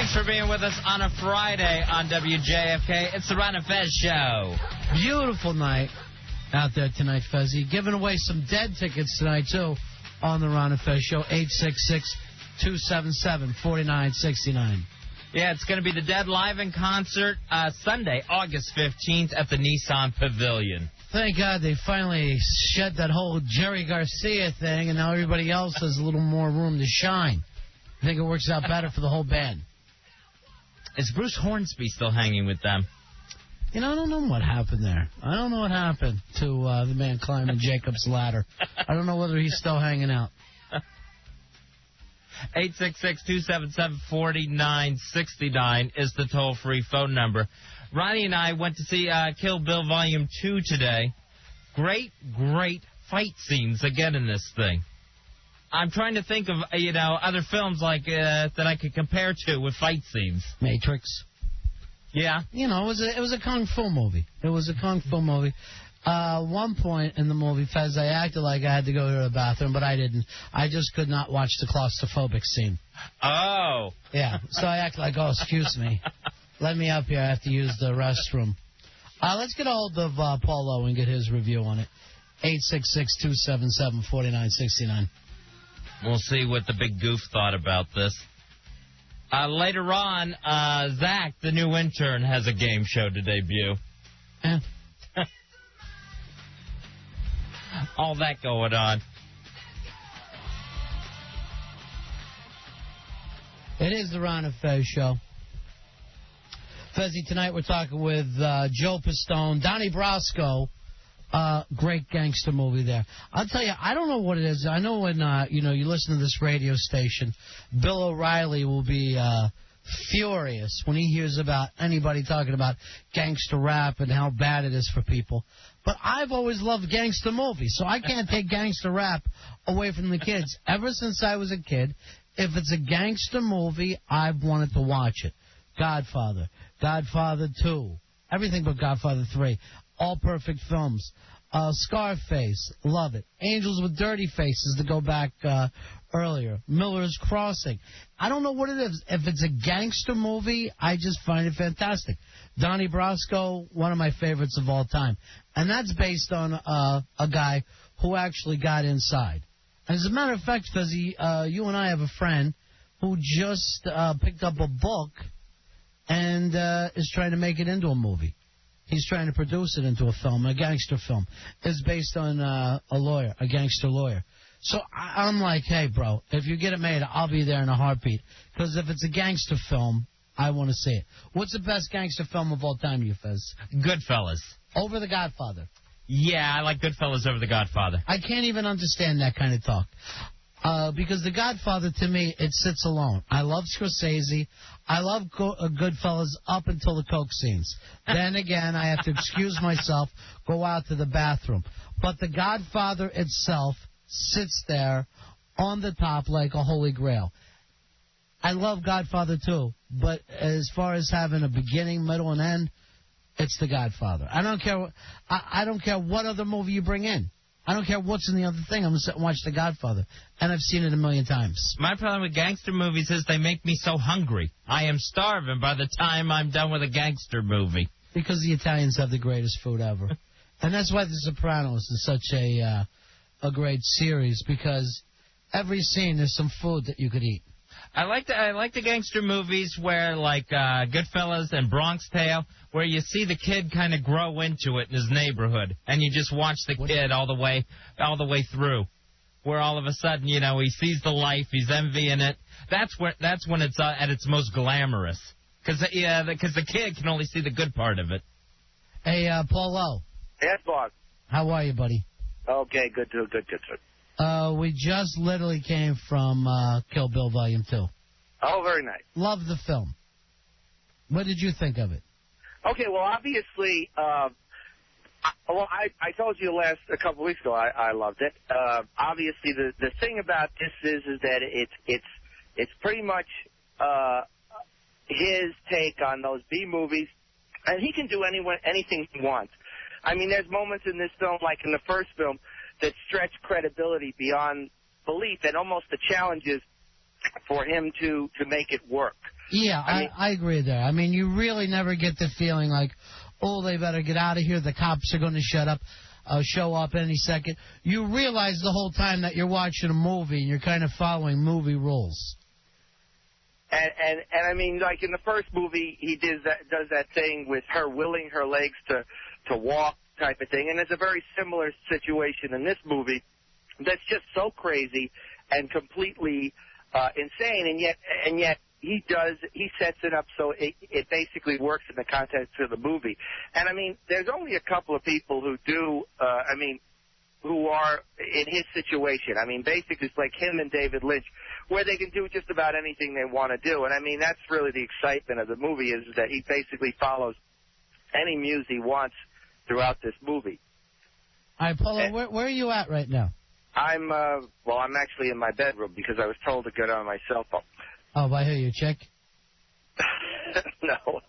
Thanks for being with us on a Friday on WJFK. It's the Ron and Fez Show. Beautiful night out there tonight, Fezzy. Giving away some Dead tickets tonight, too, on the Ron and Fez Show. 866-277-4969. Yeah, it's going to be the Dead live in concert Sunday, August 15th at the Nissan Pavilion. Thank God they finally shed that whole Jerry Garcia thing, and now everybody else has a little more room to shine. I think it works out better for the whole band. Is Bruce Hornsby still hanging with them? You know, I don't know what happened there. I don't know what happened to the man climbing Jacob's ladder. I don't know whether he's still hanging out. 866-277-4969 is the toll-free phone number. Ronnie and I went to see Kill Bill Volume 2 today. Great, great fight scenes again in this thing. I'm trying to think of, other films like that I could compare to with fight scenes. Matrix. Yeah. You know, it was a kung fu movie. It was a kung fu movie. One point in the movie, Fez, I acted like I had to go to the bathroom, but I didn't. I just could not watch the claustrophobic scene. Oh. Yeah, so I acted like, oh, excuse me. Let me up here. I have to use the restroom. Let's get a hold of Paul Lowe and get his review on it. 866-277-4969. We'll see what the big goof thought about this. Later on, Zach, the new intern, has a game show to debut. All that going on. It is the Ron and Fez Show. Fezzy, tonight we're talking with Joe Pistone, Donnie Brasco. Great gangster movie there. I'll tell you, I don't know what it is. I know when you listen to this radio station, Bill O'Reilly will be furious when he hears about anybody talking about gangster rap and how bad it is for people. But I've always loved gangster movies, so I can't take gangster rap away from the kids. Ever since I was a kid, if it's a gangster movie, I've wanted to watch it. Godfather, Godfather 2, everything but Godfather 3. All perfect films. Scarface, love it. Angels with Dirty Faces, to go back earlier. Miller's Crossing. I don't know what it is. If it's a gangster movie, I just find it fantastic. Donnie Brasco, one of my favorites of all time. And that's based on a guy who actually got inside. And as a matter of fact, Fuzzy, you and I have a friend who just picked up a book and is trying to make it into a movie. He's trying to produce it into a film, a gangster film. It's based on a lawyer, a gangster lawyer. So I'm like, hey, bro, if you get it made, I'll be there in a heartbeat. Because if it's a gangster film, I want to see it. What's the best gangster film of all time to you, Fez? Goodfellas. Over The Godfather. Yeah, I like Goodfellas over The Godfather. I can't even understand that kind of talk. Because The Godfather, to me, it sits alone. I love Scorsese. I love Goodfellas up until the coke scenes. Then again, I have to excuse myself, go out to the bathroom. But The Godfather itself sits there on the top like a holy grail. I love Godfather too, but as far as having a beginning, middle, and end, it's The Godfather. I don't care. I don't care what other movie you bring in. I don't care what's in the other thing. I'm going to sit and watch The Godfather. And I've seen it a million times. My problem with gangster movies is they make me so hungry. I am starving by the time I'm done with a gangster movie. Because the Italians have the greatest food ever. And that's why The Sopranos is such a great series, because every scene there's some food that you could eat. I like the gangster movies where, like Goodfellas and Bronx Tale, where you see the kid kind of grow into it in his neighborhood, and you just watch the kid all the way through, where all of a sudden, he sees the life, he's envying it. That's when it's at its most glamorous, because the kid can only see the good part of it. Hey, Paul Lowe. Yes, boss. How are you, buddy? Okay, good, sir. We just literally came from Kill Bill Volume 2. Oh, very nice. Love the film. What did you think of it? Okay, well, obviously, I told you a couple of weeks ago I loved it. Obviously, the thing about this is that it's pretty much his take on those B movies, and he can do anything he wants. I mean, there's moments in this film, like in the first film, that stretch credibility beyond belief, and almost the challenges for him to make it work. Yeah, I agree there. I mean, you really never get the feeling like, oh, they better get out of here. The cops are going to show up any second. You realize the whole time that you're watching a movie and you're kind of following movie rules. And I mean, like in the first movie, he does that thing with her willing her legs to walk type of thing, and it's a very similar situation in this movie that's just so crazy and completely insane, and yet he sets it up so it basically works in the context of the movie. And I mean, there's only a couple of people who do, who are in his situation. I mean, basically it's like him and David Lynch, where they can do just about anything they want to do. And I mean, that's really the excitement of the movie, is that he basically follows any muse he wants throughout this movie. All right, Polo, where are you at right now? I'm actually in my bedroom because I was told to get on my cell phone. Oh, I hear you, chick. No.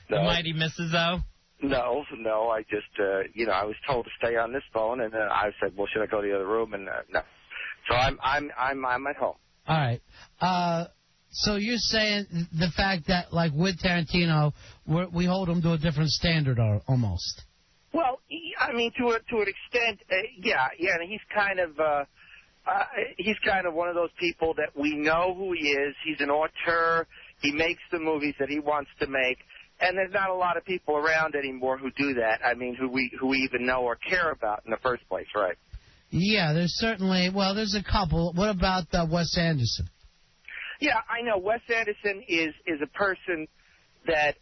The mighty Mrs. O? No, I just, I was told to stay on this phone, and then I said, well, should I go to the other room? And no. So I'm at home. All right. So you're saying the fact that, like, with Tarantino, we hold him to a different standard, almost. Well, I mean, to an extent, yeah. And he's kind of one of those people that we know who he is. He's an auteur. He makes the movies that he wants to make, and there's not a lot of people around anymore who do that. I mean, who we even know or care about in the first place, right? Yeah, there's certainly. Well, there's a couple. What about Wes Anderson? Yeah, I know. Wes Anderson is a person that,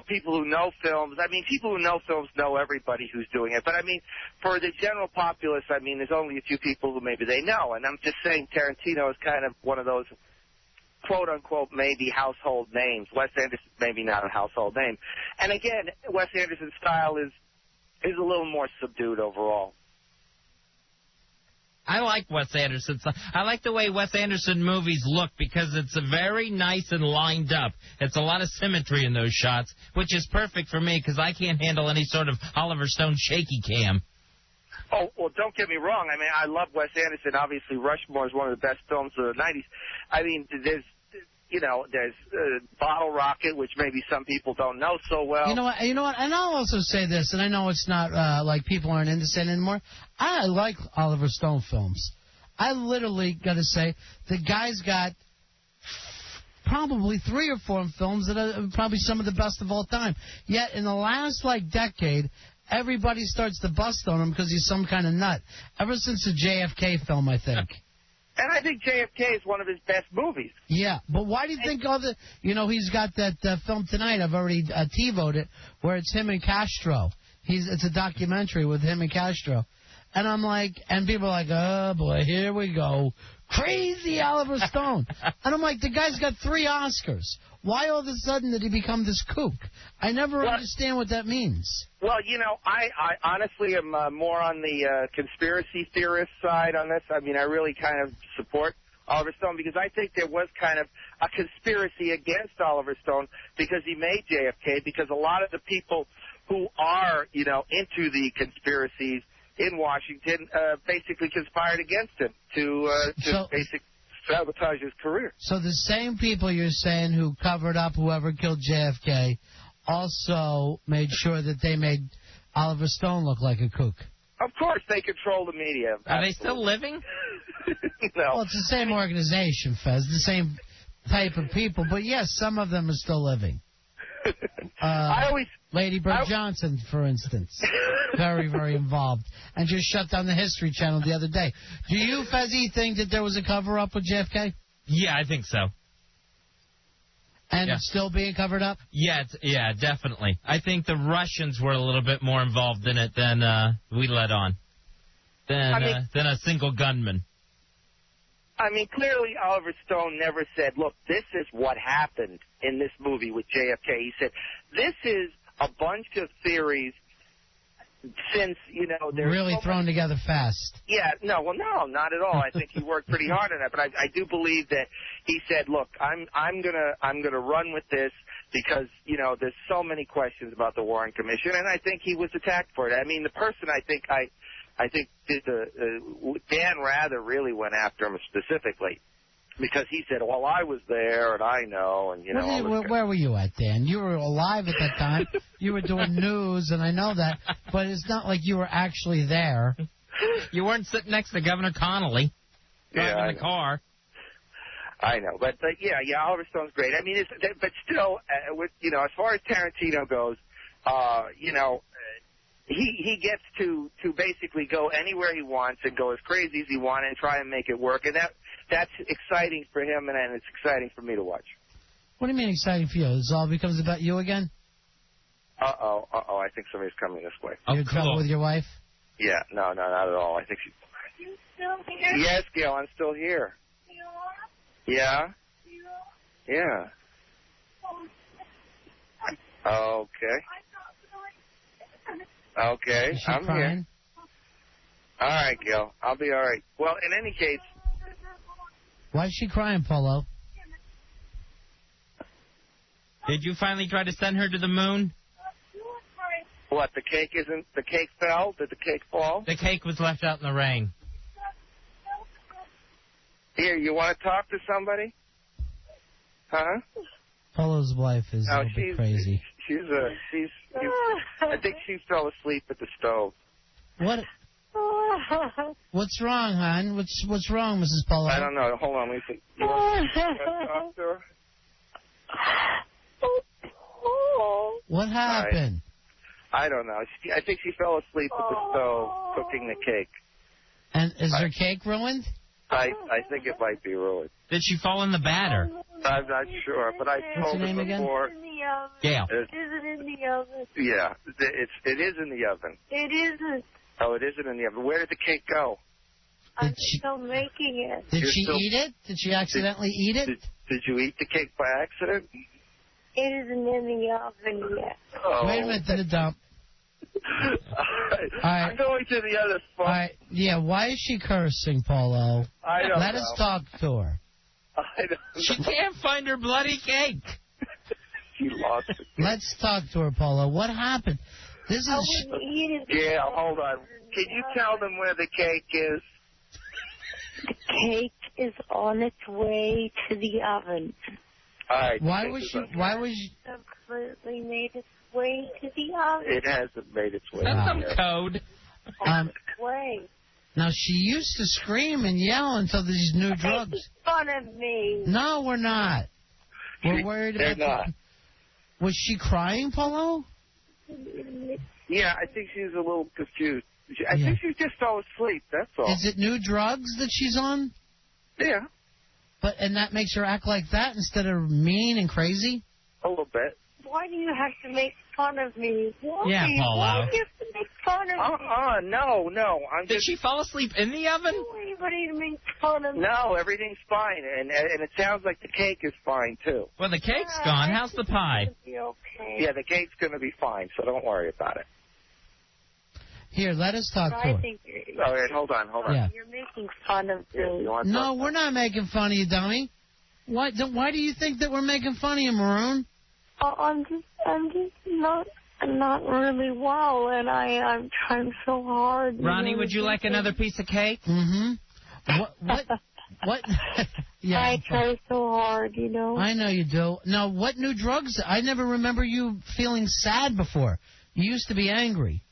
people who know films, I mean, people who know films know everybody who's doing it. But, I mean, for the general populace, I mean, there's only a few people who maybe they know. And I'm just saying Tarantino is kind of one of those, quote-unquote, maybe household names. Wes Anderson, maybe not a household name. And, again, Wes Anderson's style is a little more subdued overall. I like Wes Anderson. I like the way Wes Anderson movies look because it's very nice and lined up. It's a lot of symmetry in those shots, which is perfect for me because I can't handle any sort of Oliver Stone shaky cam. Oh, well, don't get me wrong. I mean, I love Wes Anderson. Obviously, Rushmore is one of the best films of the 90s. I mean, there's Bottle Rocket, which maybe some people don't know so well. You know what? And I'll also say this, and I know it's not like people aren't into it anymore. I like Oliver Stone films. I literally got to say, the guy's got probably 3 or 4 films that are probably some of the best of all time. Yet in the last, decade, everybody starts to bust on him because he's some kind of nut. Ever since the JFK film, I think. And I think JFK is one of his best movies. Yeah, but why do you think he's got that film tonight, I've already TiVoed it, where it's him and Castro. It's a documentary with him and Castro. And I'm like, and people are like, oh, boy, here we go. Crazy Oliver Stone. And I'm like, the guy's got 3 Oscars. Why all of a sudden did he become this kook? I never understand what that means. Well, I honestly am more on the conspiracy theorist side on this. I mean, I really kind of support Oliver Stone because I think there was kind of a conspiracy against Oliver Stone because he made JFK, because a lot of the people who are, into the conspiracies in Washington basically conspired against him to basically sabotage his career. So the same people you're saying who covered up whoever killed JFK also made sure that they made Oliver Stone look like a kook. Of course, they control the media. Are they still living? No. Well, it's the same organization, Fez, the same type of people. But, yes, some of them are still living. Lady Bird Johnson, for instance, very, very involved, and just shut down the History Channel the other day. Do you, Fezzy, think that there was a cover-up with JFK? Yeah, I think so. And it's still being covered up? Yeah, definitely. I think the Russians were a little bit more involved in it than we let on, than a single gunman. I mean, clearly Oliver Stone never said, look, this is what happened in this movie with JFK. He said, this is a bunch of theories since, they're really thrown together fast. Yeah, no, not at all. I think he worked pretty hard on that, but I do believe that he said, look, I'm gonna run with this because, there's so many questions about the Warren Commission, and I think he was attacked for it. I mean, the person I think did Dan Rather really went after him specifically. because he said, well, I was there and I know, and, you know. Where were you at, Dan? You were alive at that time. You were doing news, and I know that, but it's not like you were actually there. You weren't sitting next to Governor Connolly driving the car. I know, but Oliver Stone's great. I mean, but still, with as far as Tarantino goes, he gets to basically go anywhere he wants and go as crazy as he wants and try and make it work, and that's exciting for him, and it's exciting for me to watch. What do you mean exciting for you? This all becomes about you again? Uh-oh, I think somebody's coming this way. You in trouble with your wife? Yeah, no, not at all. I think she's... Are you still here? Yes, Gail, I'm still here. You are? Yeah? You are? Yeah. Okay. Okay, Is she I'm crying? here. All right, Gail. I'll be all right. Well, in any case... Why is she crying, Polo? Did you finally try to send her to the moon? What, the cake fell? Did the cake fall? The cake was left out in the rain. Here, you want to talk to somebody? Huh? Polo's wife is a little bit crazy. I think she fell asleep at the stove. What? What's wrong, hon? What's wrong, Mrs. Polo? I don't know. Hold on, let me see. You want to talk to her? What happened? I don't know. I think she fell asleep at the stove cooking the cake. And is her cake ruined? I think it might be ruined. Did she fall in the batter? I'm not sure, but I told her before. Gail. Is it in the oven? Yeah, it is in the oven. It isn't. Oh, it isn't in the oven. Where did the cake go? I'm still making it. Did she eat it? Did she accidentally eat it? Did you eat the cake by accident? It isn't in the oven yet. Oh. Wait a minute, to the dump. I'm going to the other phone. All right. Yeah, why is she cursing, Polo? I don't know. Let us talk to her. I don't know. She can't find her bloody cake. She lost it. Let's talk to her, Polo. What happened? This I is... wouldn't eat it. Yeah, hold on. Can you tell them where the cake is? The cake is on its way to the oven. All right. Why was she... Completely made its way to the oven. It hasn't made its way. That's some yet. code. Way. Now, she used to scream and yell until these new drugs... Making fun of me. No, we're not. We're worried about... They're not. Was she crying, Polo? Yeah, I think she's a little confused. I think she just fell asleep, that's all. Is it new drugs that she's on? Yeah, And that makes her act like that instead of mean and crazy? a little bit. Why do you have to make fun of me? Why? Yeah, Paula. Why do you have to make fun of me? No. Did she fall asleep in the oven? I don't want anybody to make fun of me. No, everything's fine, and it sounds like the cake is fine, too. Well, the cake's gone. How's the pie? It's gonna be okay. Yeah, the cake's going to be fine, so don't worry about it. Here, let us talk to I her. think All right, hold on. Yeah. you're making fun of Yeah, me. you want to No, talk we're not making fun of you, dummy. Why do you think that we're making fun of you, Maroon? I'm just not really well, and I'm trying so hard. Ronnie, would you like another piece of cake? Mm-hmm. What? Yeah. I try so hard, you know. I know you do. Now, what new drugs? I never remember you feeling sad before. You used to be angry.